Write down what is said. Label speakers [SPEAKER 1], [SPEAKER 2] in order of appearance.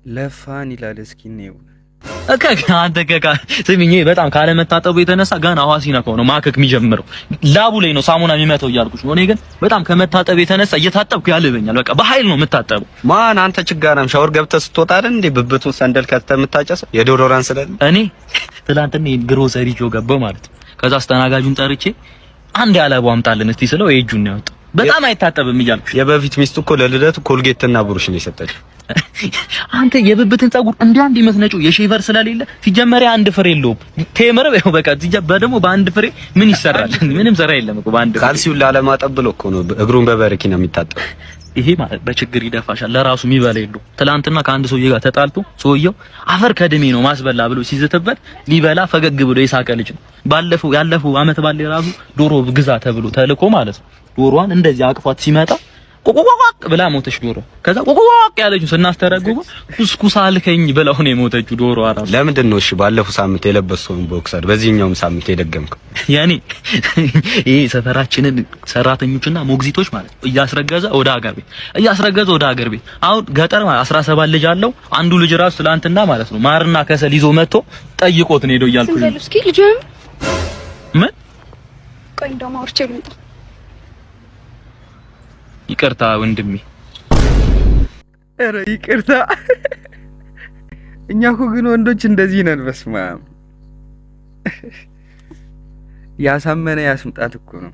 [SPEAKER 1] ለፋን ይላል። እስኪ ነው
[SPEAKER 2] አንተ ስሚኝ፣ በጣም ካለ መታጠቡ የተነሳ ገና ውሃ ሲነካው ነው ማከክ የሚጀምረው። ላቡ ላይ ነው ሳሙና የሚመተው እያልኩሽ ነው። እኔ ግን በጣም ከመታጠብ የተነሳ እየታጠብኩ ያልበኛል። በቃ በኃይል ነው የምታጠበው።
[SPEAKER 1] ማን አንተ ችጋራም ሻወር ገብተህ ስትወጣ አይደል እንዴ ብብቱን ሰንደል ከተህ የምታጨሰው? የዶሮራን ስለል
[SPEAKER 2] እኔ ትላንትና ግሮሰሪ ጆ ገባሁ ማለት ነው። ከዛ አስተናጋጁን ጠርቼ አንድ ያለቡ አምጣልን እስቲ ስለው የእጁን ነው ያወጣው። በጣም አይታጠብም እያልኩሽ።
[SPEAKER 1] የበፊት ሚስቱ እኮ ለልደቱ ኮልጌትና ብሩሽ ነው የሰጠችው።
[SPEAKER 2] አንተ የብብትን ጸጉር እንዲህ የምትነጪው የሼቨር ስለሌለ ሲጀመር አንድ ፍሬ የለውም። ቴምር ነው በቃ ደግሞ በአንድ ፍሬ ምን ይሰራል? ምንም ዘራ የለም እኮ በአንድ ፍሬ።
[SPEAKER 1] ካልሲውን ላለማጠብ ብሎ እኮ ነው እግሩን በበረኪና የሚታጠበው።
[SPEAKER 2] ይሄ ማለት በችግር ይደፋሻል። ለራሱ የሚበላ የለውም። ትላንትና ከአንድ ሰውዬ ጋር ተጣልቶ ሰውየው አፈር ከድሜ ነው ማስበላ ብሎ ሲዝትበት ሊበላ ፈገግ ብሎ የሳቀ ልጅ ነው። ያለፈው አመት ባለ ራሱ ዶሮ ግዛ ተብሎ ተልኮ ማለት ነው። ዶሮዋን እንደዚህ አቅፏት ሲመጣ ቆቆቆቅ ብላ ሞተች ዶሮ። ከዛ ቆቆቆቅ ያለችው ስናስተረጉም ኩስኩስ አልከኝ ብለው ነው የሞተችው ዶሮ። አራስ
[SPEAKER 1] ለምንድን ነው እሺ ባለፈው ሳምንት የለበሰውን ቦክሰር በዚህኛውም ሳምንት የደገምከው?
[SPEAKER 2] ያኔ ይሄ ሰፈራችንን ሰራተኞችና ሞግዚቶች ማለት ነው እያስረገዘ ወደ ሀገር ቤት አሁን ገጠር 17 ልጅ አለው። አንዱ ልጅ ራሱ ትላንትና ማለት ነው ማርና ከሰል ይዞ መጥቶ ጠይቆት ነው ሄዶ እያልኩኝ ነው።
[SPEAKER 3] እስኪ ልጅም
[SPEAKER 2] ምን
[SPEAKER 3] ቆይ እንደው ማውርቼ ልምጣ።
[SPEAKER 2] ይቅርታ ወንድሜ።
[SPEAKER 1] ኧረ ይቅርታ። እኛ እኮ ግን ወንዶች እንደዚህ ነን። በስመ አብ ያሳመነ ያስምጣት እኮ ነው።